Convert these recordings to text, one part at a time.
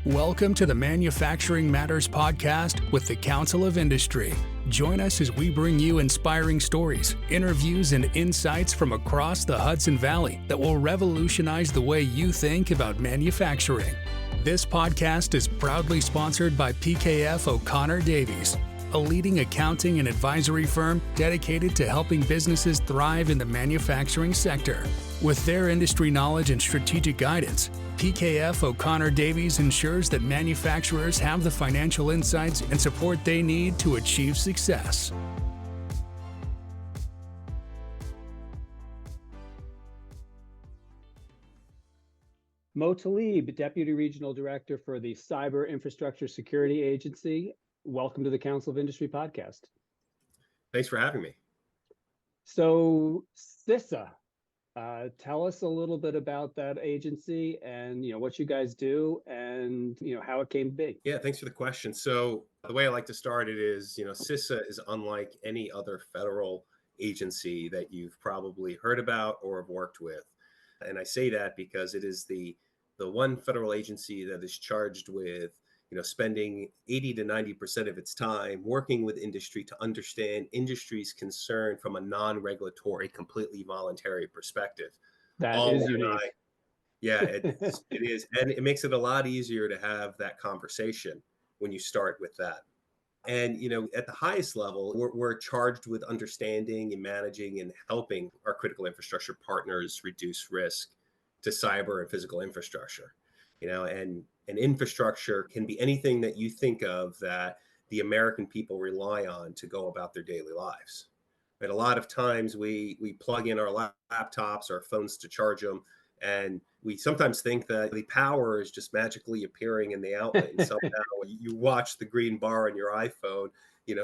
Welcome to the Manufacturing Matters podcast with the Council of Industry. Join us as we bring you inspiring stories, interviews, and insights from across the Hudson Valley that will revolutionize the way you think about manufacturing. This podcast is proudly sponsored by PKF O'Connor Davies, a leading accounting and advisory firm dedicated to helping businesses thrive in the manufacturing sector. With their industry knowledge and strategic guidance, PKF O'Connor Davies ensures that manufacturers have the financial insights and support they need to achieve success. Mohamed Telab, Deputy Regional Director for the Cyber Infrastructure Security Agency. Welcome to the Council of Industry podcast. Thanks for having me. So CISA, tell us a little bit about that agency and what you guys do and how it came to be. Yeah, thanks for the question. So the way I like to start it is, CISA is unlike any other federal agency that you've probably heard about or have worked with. And I say that because it is the one federal agency that is charged with spending 80 to 90% of its time working with industry to understand industry's concern from a non-regulatory, completely voluntary perspective. That is unique. It is. And it makes it a lot easier to have that conversation when you start with that. And, at the highest level, we're charged with understanding and managing and helping our critical infrastructure partners reduce risk to cyber and physical infrastructure. And infrastructure can be anything that you think of that the American people rely on to go about their daily lives. But a lot of times we plug in our laptops, our phones to charge them, and we sometimes think that the power is just magically appearing in the outlet. And somehow you watch the green bar on your iPhone,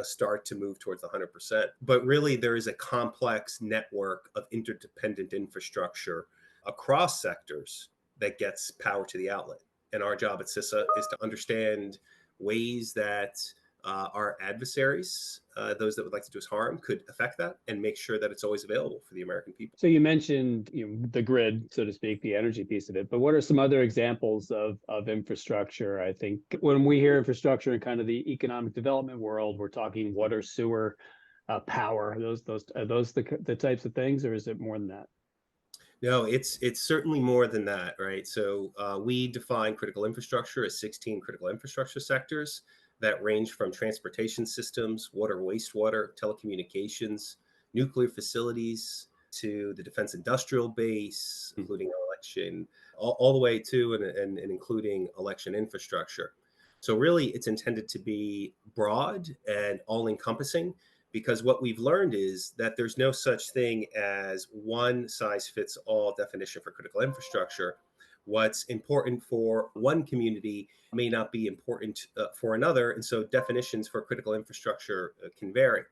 start to move towards 100%. But really, there is a complex network of interdependent infrastructure across sectors that gets power to the outlet. And our job at CISA is to understand ways that our adversaries, those that would like to do us harm, could affect that and make sure that it's always available for the American people. So you mentioned the grid, so to speak, the energy piece of it, but what are some other examples of infrastructure? I think when we hear infrastructure in kind of the economic development world, we're talking water, sewer, power. Are those the types of things, or is it more than that? No, it's certainly more than that, right? So we define critical infrastructure as 16 critical infrastructure sectors that range from transportation systems, water, wastewater, telecommunications, nuclear facilities, to the defense industrial base, including election, all the way to and including election infrastructure. So really, it's intended to be broad and all-encompassing, because what we've learned is that there's no such thing as one size fits all definition for critical infrastructure. What's important for one community may not be important for another. And so definitions for critical infrastructure can vary.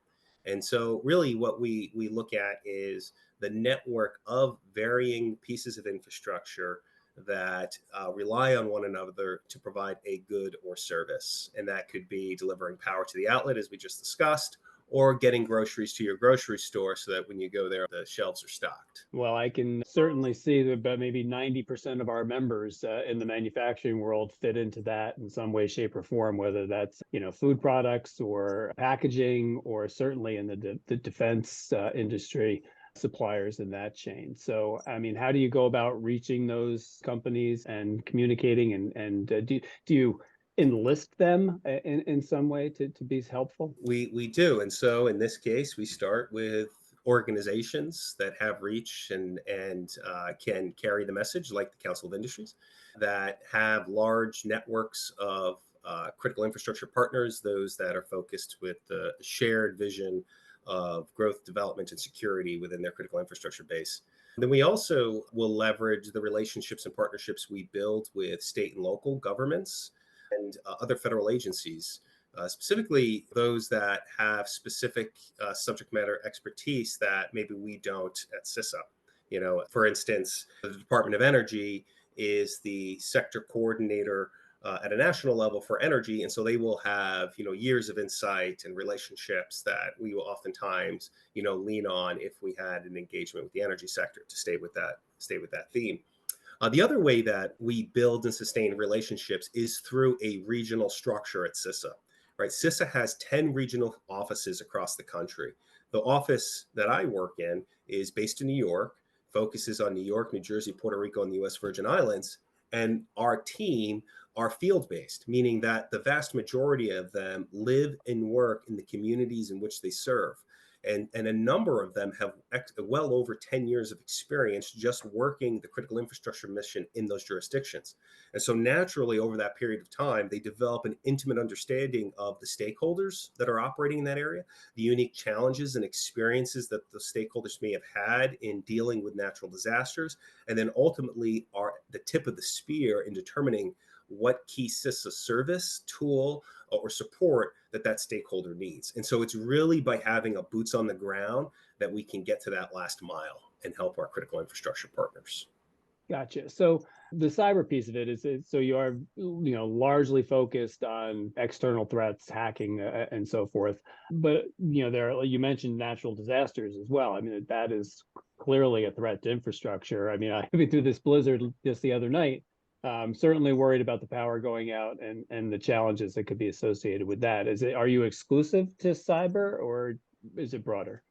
And so really what we look at is the network of varying pieces of infrastructure that rely on one another to provide a good or service. And that could be delivering power to the outlet, as we just discussed, or getting groceries to your grocery store so that when you go there, the shelves are stocked. Well, I can certainly see that about maybe 90% of our members in the manufacturing world fit into that in some way, shape, or form, whether that's, food products or packaging, or certainly in the defense industry, suppliers in that chain. So, how do you go about reaching those companies and communicating and do you enlist them in some way to be helpful? We do. And so in this case, we start with organizations that have reach and can carry the message, like the Council of Industries, that have large networks of critical infrastructure partners, those that are focused with the shared vision of growth, development, and security within their critical infrastructure base. Then we also will leverage the relationships and partnerships we build with state and local governments and other federal agencies, specifically those that have specific subject matter expertise that maybe we don't at CISA. For instance, the Department of Energy is the sector coordinator at a national level for energy, and so they will have years of insight and relationships that we will oftentimes lean on if we had an engagement with the energy sector to stay with that theme. The other way that we build and sustain relationships is through a regional structure at CISA, right? CISA has 10 regional offices across the country. The office that I work in is based in New York, focuses on New York, New Jersey, Puerto Rico, and the US Virgin Islands. And our team are field based, meaning that the vast majority of them live and work in the communities in which they serve. And a number of them have well over 10 years of experience just working the critical infrastructure mission in those jurisdictions. And so naturally, over that period of time, they develop an intimate understanding of the stakeholders that are operating in that area, the unique challenges and experiences that the stakeholders may have had in dealing with natural disasters, and then ultimately are the tip of the spear in determining what key CISA service, tool, or support that stakeholder needs. And so it's really by having a boots on the ground that we can get to that last mile and help our critical infrastructure partners. Gotcha. So the cyber piece of it is so you are largely focused on external threats, hacking, and so forth. But you mentioned natural disasters as well. I mean, that is clearly a threat to infrastructure. I mean, I went through this blizzard just the other night. Certainly worried about the power going out and the challenges that could be associated with that. Are you exclusive to cyber, or is it broader?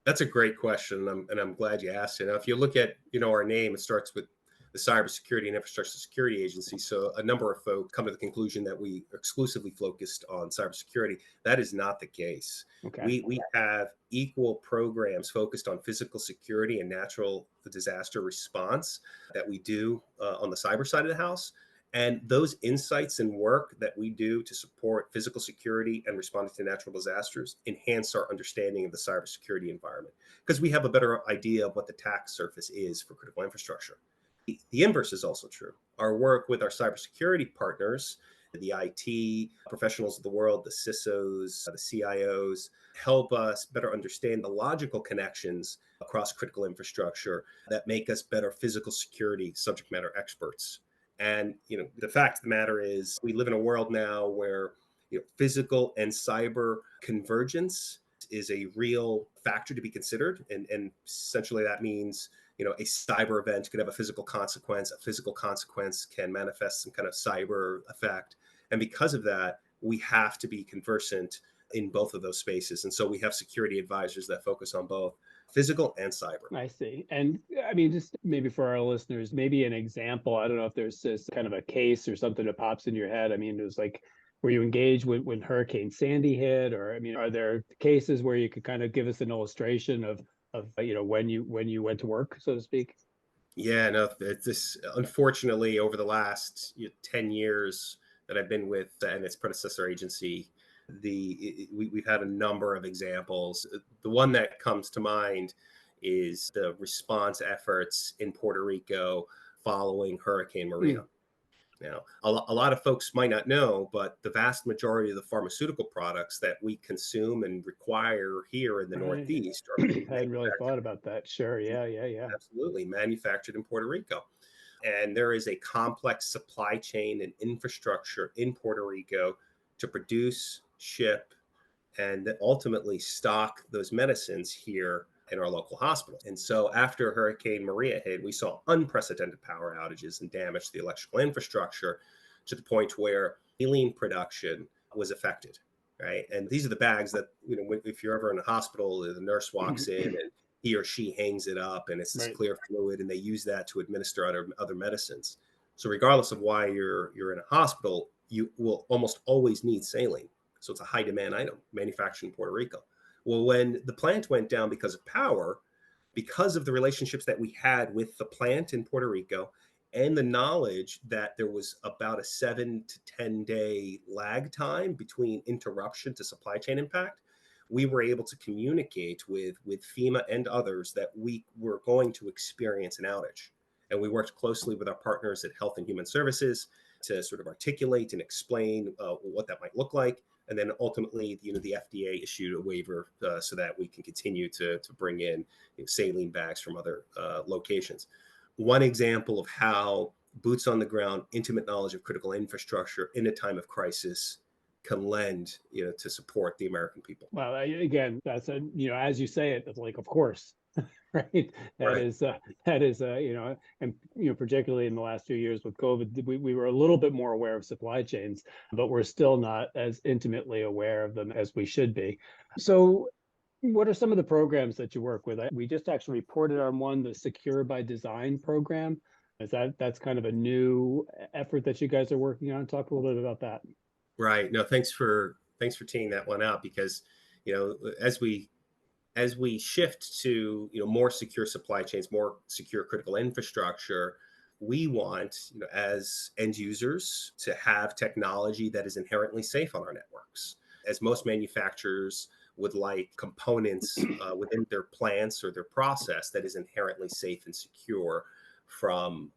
That's a great question, and I'm glad you asked it. Now, if you look at our name, it starts with the Cybersecurity and Infrastructure Security Agency. So a number of folks come to the conclusion that we are exclusively focused on cybersecurity. That is not the case. Okay. We have equal programs focused on physical security and natural disaster response that we do on the cyber side of the house. And those insights and work that we do to support physical security and responding to natural disasters enhance our understanding of the cybersecurity environment because we have a better idea of what the attack surface is for critical infrastructure. The inverse is also true. Our work with our cybersecurity partners, the IT professionals of the world, the CISOs, the CIOs, help us better understand the logical connections across critical infrastructure that make us better physical security subject matter experts. And the fact of the matter is, we live in a world now where physical and cyber convergence is a real factor to be considered, and essentially that means a cyber event could have a physical consequence. A physical consequence can manifest some kind of cyber effect, and because of that, we have to be conversant in both of those spaces. And so we have security advisors that focus on both physical and cyber. I see. And I mean, just maybe for our listeners, maybe an example. I don't know if there's this kind of a case or something that pops in your head. I mean, it was like, were you engaged when Hurricane Sandy hit? Or, I mean, are there cases where you could kind of give us an illustration of when you went to work, so to speak? Yeah, no, this unfortunately over the last 10 years that I've been with and its predecessor agency, we've had a number of examples. The one that comes to mind is the response efforts in Puerto Rico following Hurricane Maria. Now, a lot of folks might not know, but the vast majority of the pharmaceutical products that we consume and require here in the Northeast are I hadn't really thought about that. Sure. Yeah. absolutely manufactured in Puerto Rico. And there is a complex supply chain and infrastructure in Puerto Rico to produce, ship, and then ultimately stock those medicines here in our local hospital. And so after Hurricane Maria hit, we saw unprecedented power outages and damage to the electrical infrastructure to the point where saline production was affected, right? And these are the bags that, if you're ever in a hospital, the nurse walks in and he or she hangs it up and it's this clear fluid, and they use that to administer other medicines. So regardless of why you're in a hospital, you will almost always need saline. So it's a high demand item manufactured in Puerto Rico. Well, when the plant went down because of power, because of the relationships that we had with the plant in Puerto Rico and the knowledge that there was about a 7 to 10 day lag time between interruption to supply chain impact, we were able to communicate with FEMA and others that we were going to experience an outage. And we worked closely with our partners at Health and Human Services to sort of articulate and explain what that might look like. And then ultimately, the FDA issued a waiver so that we can continue to bring in saline bags from other locations. One example of how boots on the ground, intimate knowledge of critical infrastructure in a time of crisis can lend, to support the American people. Well, again, that's as you say it, it's like, of course. right? That Right. is, and particularly in the last few years with COVID, we were a little bit more aware of supply chains, but we're still not as intimately aware of them as we should be. So, what are some of the programs that you work with? We just actually reported on one, the Secure by Design program. That's kind of a new effort that you guys are working on? Talk a little bit about that. Right. No, thanks for teeing that one out because, as we shift to, more secure supply chains, more secure critical infrastructure, we want, as end users to have technology that is inherently safe on our networks. As most manufacturers would like components within their plants or their process that is inherently safe and secure from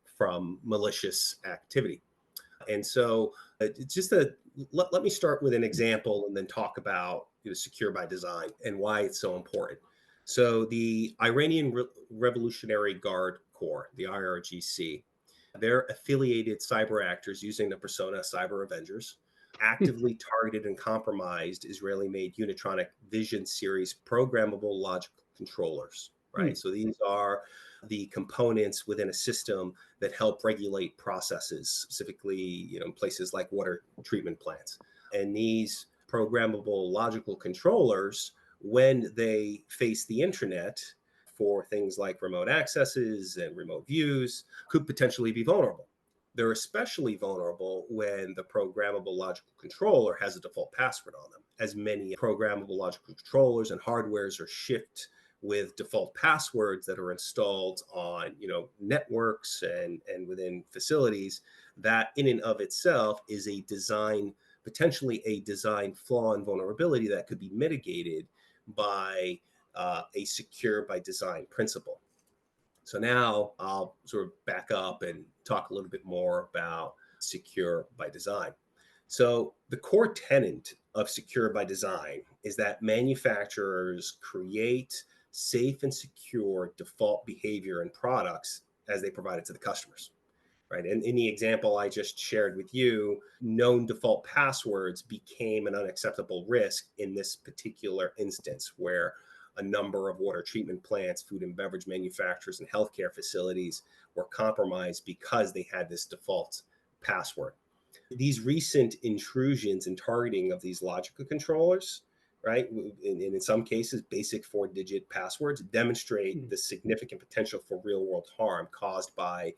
malicious activity. And so, just let me start with an example and then talk about secure by design and why it's so important. So, the Iranian Revolutionary Guard Corps, the IRGC, their affiliated cyber actors using the persona Cyber Avengers actively targeted and compromised Israeli made Unitronic Vision Series programmable logical controllers. Right. So, these are the components within a system that help regulate processes, specifically, in places like water treatment plants. And these programmable logical controllers, when they face the intranet for things like remote accesses and remote views, could potentially be vulnerable. They're especially vulnerable when the programmable logical controller has a default password on them, as many programmable logical controllers and hardwares are shipped with default passwords that are installed on networks and within facilities. That in and of itself is potentially a design flaw and vulnerability that could be mitigated by a secure by design principle. So now I'll sort of back up and talk a little bit more about secure by design. So the core tenet of secure by design is that manufacturers create safe and secure default behavior and products as they provide it to the customers. Right. And in the example I just shared with you, known default passwords became an unacceptable risk in this particular instance where a number of water treatment plants, food and beverage manufacturers, and healthcare facilities were compromised because they had this default password. These recent intrusions and targeting of these logical controllers, right, in some cases, basic 4-digit passwords demonstrate the significant potential for real world harm caused by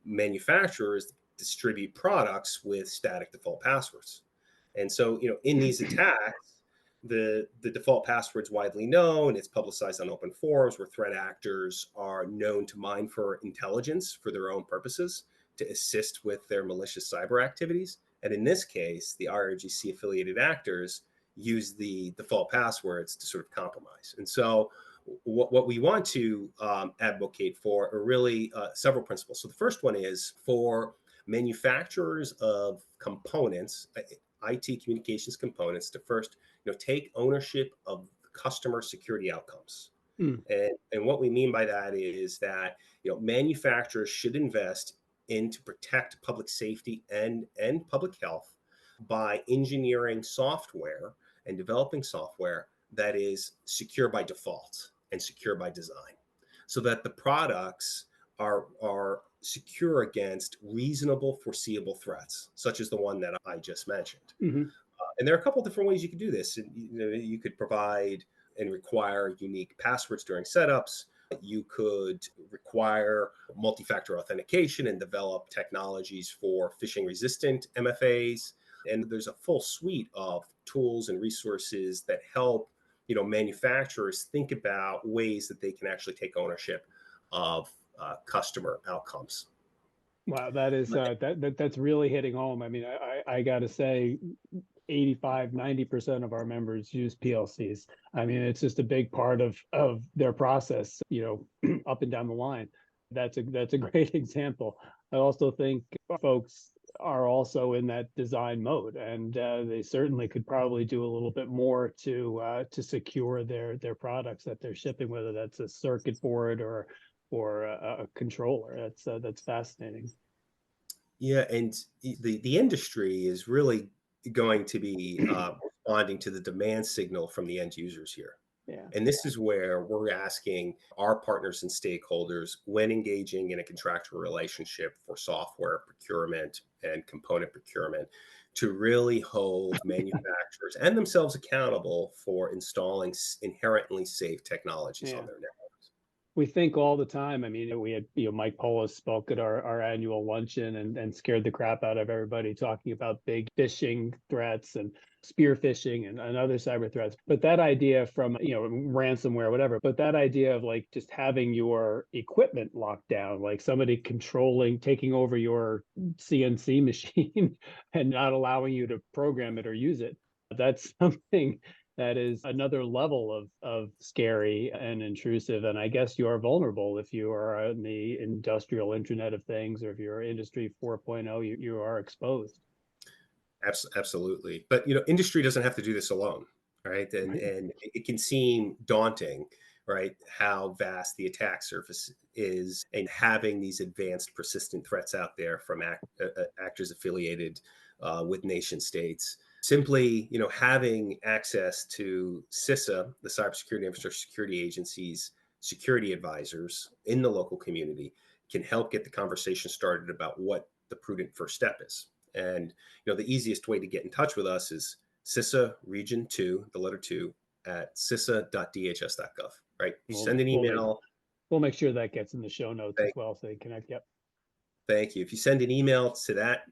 manufacturers distribute products with static default passwords. And so, in these attacks, the default password's widely known. It's publicized on open forums where threat actors are known to mine for intelligence for their own purposes to assist with their malicious cyber activities. And in this case, the IRGC affiliated actors use the default passwords to sort of compromise. And so what we want to advocate for are really several principles. So the first one is for manufacturers of components, IT communications components, to first take ownership of customer security outcomes. Mm. And what we mean by that is that manufacturers should invest in to protect public safety and public health by engineering software and developing software that is secure by default and secure by design, so that the products are secure against reasonable foreseeable threats, such as the one that I just mentioned. Mm-hmm. And there are a couple of different ways you could do this. You could provide and require unique passwords during setups. You could require multi-factor authentication and develop technologies for phishing resistant MFAs. And there's a full suite of tools and resources that help manufacturers think about ways that they can actually take ownership of customer outcomes. Wow, that is that's really hitting home. I mean, I got to say, 85-90% of our members use PLCs. I mean, it's just a big part of their process, up and down the line. That's a great example. I also think folks are also in that design mode, and they certainly could probably do a little bit more to secure their products that they're shipping, whether that's a circuit board or a controller. That's fascinating. Yeah, and the industry is really going to be responding to the demand signal from the end users here. Yeah. And this is where we're asking our partners and stakeholders, when engaging in a contractual relationship for software procurement and component procurement, to really hold manufacturers and themselves accountable for installing inherently safe technologies on Yeah. their networks. We think all the time. I mean, we had, Mike Polis spoke at our annual luncheon and scared the crap out of everybody talking about big phishing threats and spear phishing and other cyber threats. But that idea from, ransomware, whatever, but that idea of like just having your equipment locked down, like somebody controlling, taking over your CNC machine and not allowing you to program it or use it. That's something that is another level of scary and intrusive. And I guess you are vulnerable if you are in the industrial internet of things, or if you're industry 4.0, you are exposed. Absolutely. But industry doesn't have to do this alone, right? And Right. and it can seem daunting, right? How vast the attack surface is, and having these advanced persistent threats out there from actors affiliated with nation states. Simply, having access to CISA, the Cybersecurity Infrastructure Security Agency's security advisors in the local community, can help get the conversation started about what the prudent first step is. And the easiest way to get in touch with us is CISA Region 2, the letter 2, at cisa.dhs.gov, right? You We'll, send an we'll make email. we'll make sure that gets in the show notes as Thank, well, so they connect. Yep. thank you. If you send an email to that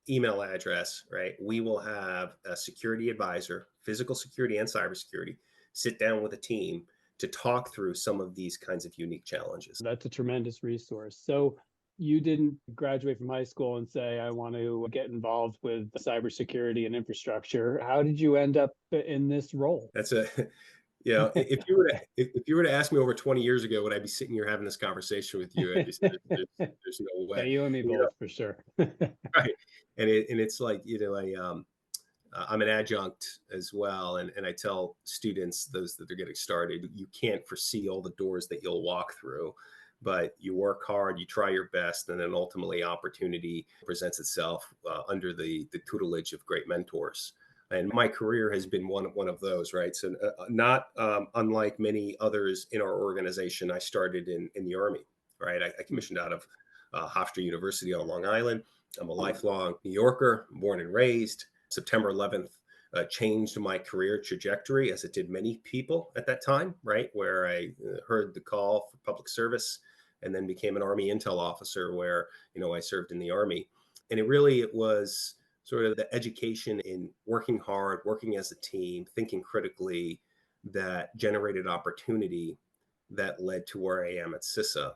email address, right, we will have a security advisor, physical security and cybersecurity, sit down with a team to talk through some of these kinds of unique challenges. That's a tremendous resource. So you didn't graduate from high school and say, I want to get involved with cybersecurity and infrastructure. How did you end up in this role? That's a if you were to ask me over 20 years ago, would I be sitting here having this conversation with you? I'd be saying, there's no Yeah, way. you and me both, for sure. Right. And it's like, I'm an adjunct as well. And I tell students, those that are getting started, you can't foresee all the doors that you'll walk through, but you work hard, you try your best, and then ultimately opportunity presents itself under the tutelage of great mentors. And my career has been one of those, right? So not unlike many others in our organization, I started in the Army, right? I commissioned out of Hofstra University on Long Island. I'm a lifelong New Yorker, born and raised. September 11th changed my career trajectory, as it did many people at that time, right? Where I heard the call for public service and then became an Army intel officer where, I served in the Army. And it was sort of the education in working hard, working as a team, thinking critically, that generated opportunity that led to where I am at CISA.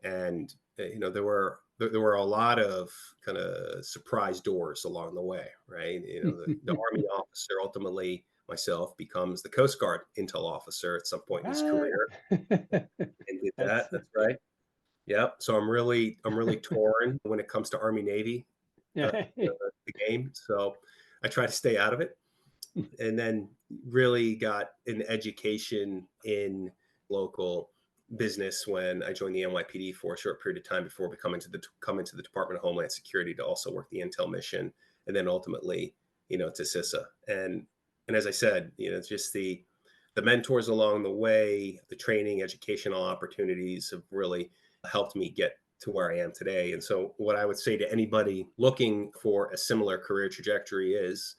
And there were a lot of kind of surprise doors along the way, right? The Army officer, ultimately myself, becomes the Coast Guard intel officer at some point in his career, and did That's that. That's right. Yep. So I'm really torn when it comes to Army Navy, the game. So I try to stay out of it, and then really got an education in local business when I joined the NYPD for a short period of time before come into the Department of Homeland Security to also work the intel mission, and then ultimately, to CISA. And as I said, just the mentors along the way, the training, educational opportunities have really helped me get to where I am today. And so what I would say to anybody looking for a similar career trajectory is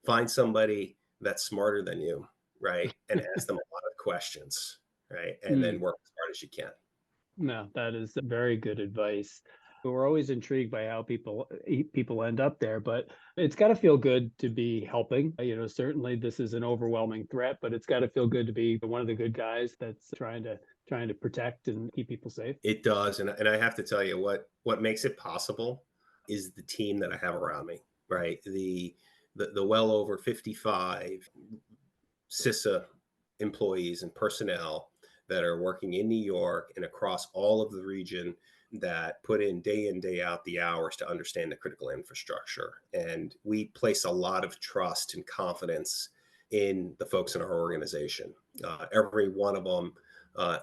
find somebody that's smarter than you, right? And ask them a lot of questions, right? And then work as hard as you can. No, that is very good advice. We're always intrigued by how people end up there, but it's got to feel good to be helping. Certainly this is an overwhelming threat, but it's got to feel good to be one of the good guys that's trying to protect and keep people safe. It does, and I have to tell you what makes it possible is the team that I have around me, right? The well over 55 CISA employees and personnel that are working in New York and across all of the region, that put in, day out, the hours to understand the critical infrastructure. And we place a lot of trust and confidence in the folks in our organization. Every one of them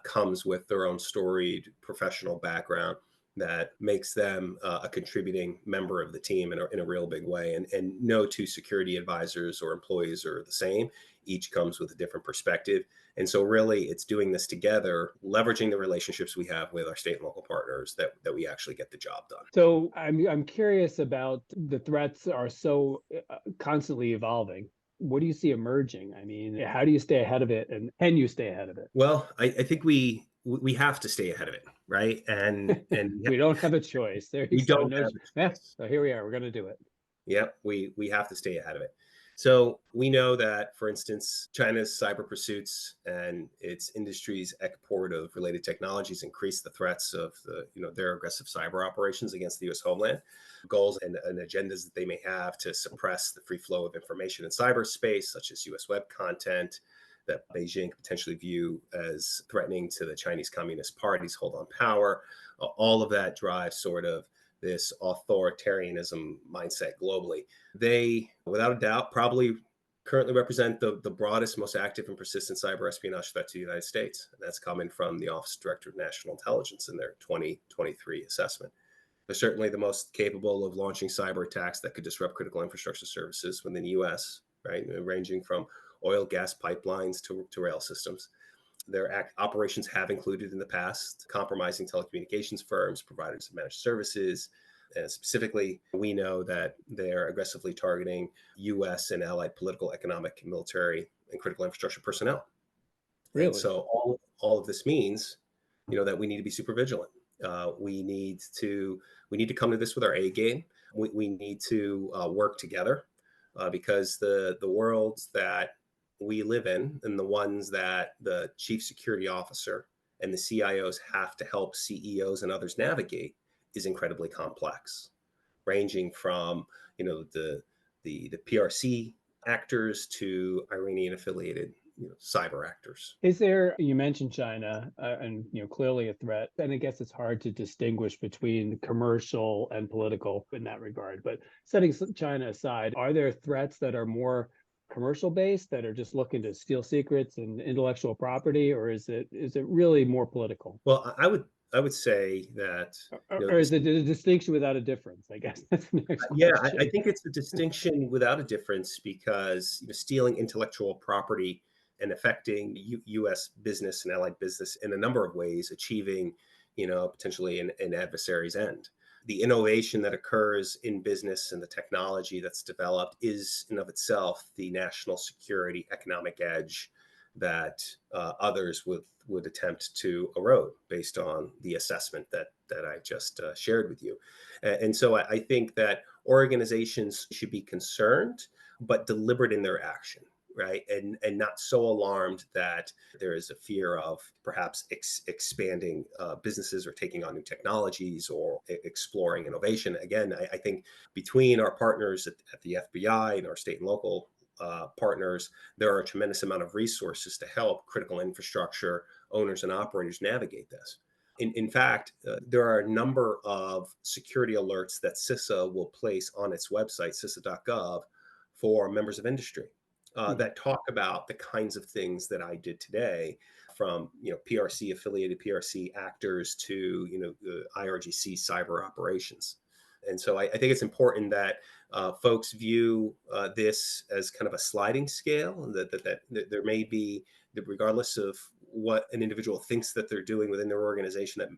comes with their own storied professional background. that makes them a contributing member of the team in a real big way. And no two security advisors or employees are the same. Each comes with a different perspective. And so really it's doing this together, leveraging the relationships we have with our state and local partners that we actually get the job done. So I'm curious about the threats are so constantly evolving. What do you see emerging? I mean, how do you stay ahead of it, and can you stay ahead of it? Well, I think we have to stay ahead of it, right? And We don't have a choice. There you we go. don't No, have a yeah. choice. So here we are. We're going to do it. Yep, we have to stay ahead of it. So we know that, for instance, China's cyber pursuits and its industry's export of related technologies increase the threats of their aggressive cyber operations against the U.S. homeland, goals and agendas that they may have to suppress the free flow of information in cyberspace, such as U.S. web content that Beijing could potentially view as threatening to the Chinese Communist Party's hold on power. All of that drives sort of this authoritarianism mindset globally. They, without a doubt, probably currently represent the broadest, most active and persistent cyber espionage threat to the United States. And that's coming from the Office of Director of National Intelligence in their 2023 assessment. They're certainly the most capable of launching cyber attacks that could disrupt critical infrastructure services within the US, right? Ranging from oil, gas pipelines to rail systems. Their operations have included in the past compromising telecommunications firms, providers of managed services. And specifically, we know that they're aggressively targeting U.S. and allied political, economic, military, and critical infrastructure personnel. And Really? so all of this means, that we need to be super vigilant. We need to come to this with our A game. We need to work together because the worlds that we live in and the ones that the chief security officer and the CIOs have to help CEOs and others navigate is incredibly complex, ranging from the PRC actors to Iranian affiliated cyber actors. Is there, you mentioned China, and clearly a threat, and I guess it's hard to distinguish between commercial and political in that regard. But setting China aside, are there threats that are more commercial based that are just looking to steal secrets and intellectual property, or is it really more political? Well, I would say that Or is it a distinction without a difference? I guess that's the next yeah, I question. think it's a distinction without a difference because stealing intellectual property and affecting U.S. business and allied business in a number of ways, achieving potentially an adversary's end. The innovation that occurs in business and the technology that's developed is in of itself the national security economic edge that others would attempt to erode based on the assessment that I just shared with you. And so I think that organizations should be concerned, but deliberate in their action, right? And not so alarmed that there is a fear of perhaps expanding businesses or taking on new technologies or exploring innovation. Again, I think between our partners at the FBI and our state and local partners, there are a tremendous amount of resources to help critical infrastructure owners and operators navigate this. In fact, there are a number of security alerts that CISA will place on its website, CISA.gov, for members of industry that talk about the kinds of things that I did today, from PRC affiliated PRC actors to the IRGC cyber operations. And so I think it's important that folks view this as kind of a sliding scale, and that there may be, regardless of what an individual thinks that they're doing within their organization, that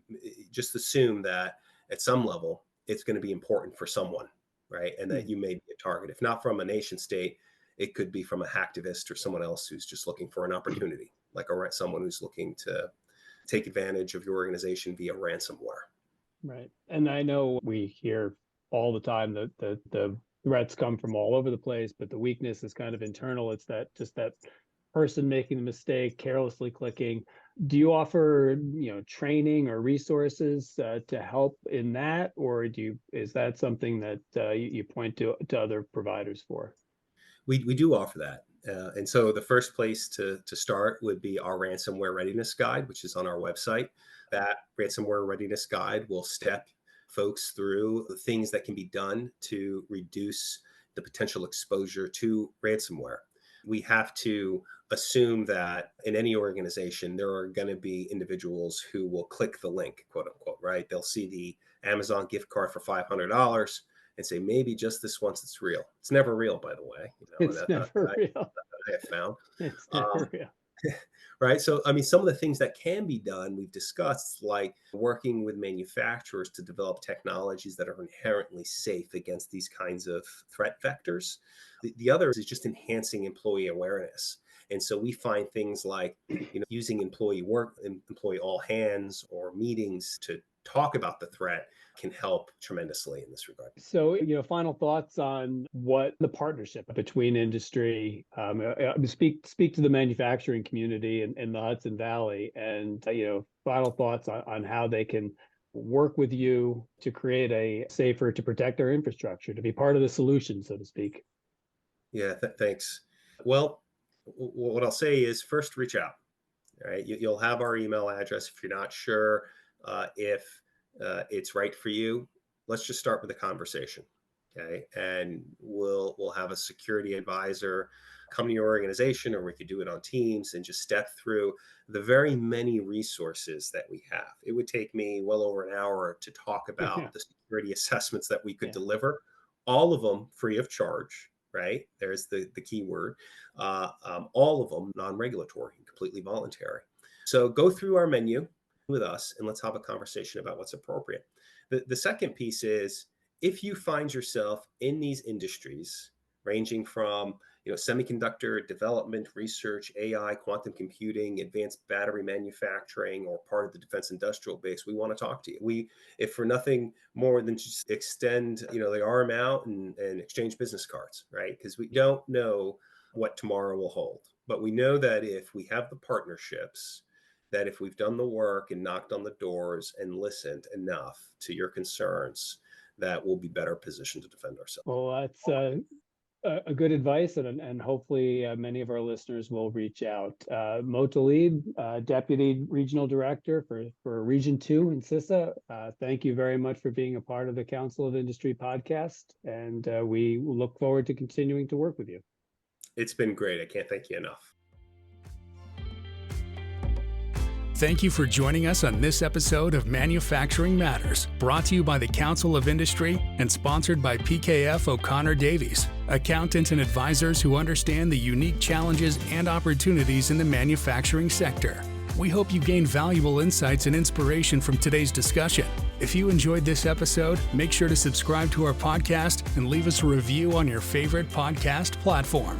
just assume that at some level it's going to be important for someone, right? And that you may be a target, if not from a nation state, it could be from a hacktivist or someone else who's just looking for an opportunity, like someone who's looking to take advantage of your organization via ransomware. Right. And I know we hear all the time that the threats come from all over the place, but the weakness is kind of internal. It's that person making the mistake, carelessly clicking. Do you offer, training or resources to help in that, or is that something that you point to other providers for? We do offer that. And so the first place to start would be our ransomware readiness guide, which is on our website. That ransomware readiness guide will step folks through the things that can be done to reduce the potential exposure to ransomware. We have to assume that in any organization, there are going to be individuals who will click the link, quote unquote, right? They'll see Amazon gift card for $500 and say, maybe just this once it's real. It's never real, by the way. It's That never real. I have found. It's never Um, real. right. So, I mean, some of the things that can be done, we've discussed, like working with manufacturers to develop technologies that are inherently safe against these kinds of threat vectors. The other is just enhancing employee awareness. And so we find things like, using employee all hands or meetings to talk about the threat can help tremendously in this regard. So, final thoughts on what the partnership between industry, speak to the manufacturing community in the Hudson Valley, and, final thoughts on how they can work with you to create to protect our infrastructure, to be part of the solution, so to speak. Yeah, thanks. Well, what I'll say is first reach out. All right. You'll have our email address. If you're not sure if it's right for you, let's just start with a conversation. Okay. And we'll have a security advisor come to your organization, or we could do it on Teams and just step through the very many resources that we have. It would take me well over an hour to talk about the security assessments that we could deliver, all of them free of charge. Right? There's the key word. All of them non-regulatory and completely voluntary. So go through our menu with us and let's have a conversation about what's appropriate. The second piece is, if you find yourself in these industries ranging from semiconductor development, research, AI, quantum computing, advanced battery manufacturing, or part of the defense industrial base, we want to talk to you. If for nothing more than just extend the arm out and exchange business cards, right? Because we don't know what tomorrow will hold, but we know that if we have the partnerships, that if we've done the work and knocked on the doors and listened enough to your concerns, that we'll be better positioned to defend ourselves. Well, that's a good advice, and hopefully many of our listeners will reach out. Mo Telab, Deputy Regional Director for Region 2 in CISA, thank you very much for being a part of the Council of Industry podcast, and we look forward to continuing to work with you. It's been great. I can't thank you enough. Thank you for joining us on this episode of Manufacturing Matters, brought to you by the Council of Industry and sponsored by PKF O'Connor Davies, accountants and advisors who understand the unique challenges and opportunities in the manufacturing sector. We hope you gained valuable insights and inspiration from today's discussion. If you enjoyed this episode, make sure to subscribe to our podcast and leave us a review on your favorite podcast platform.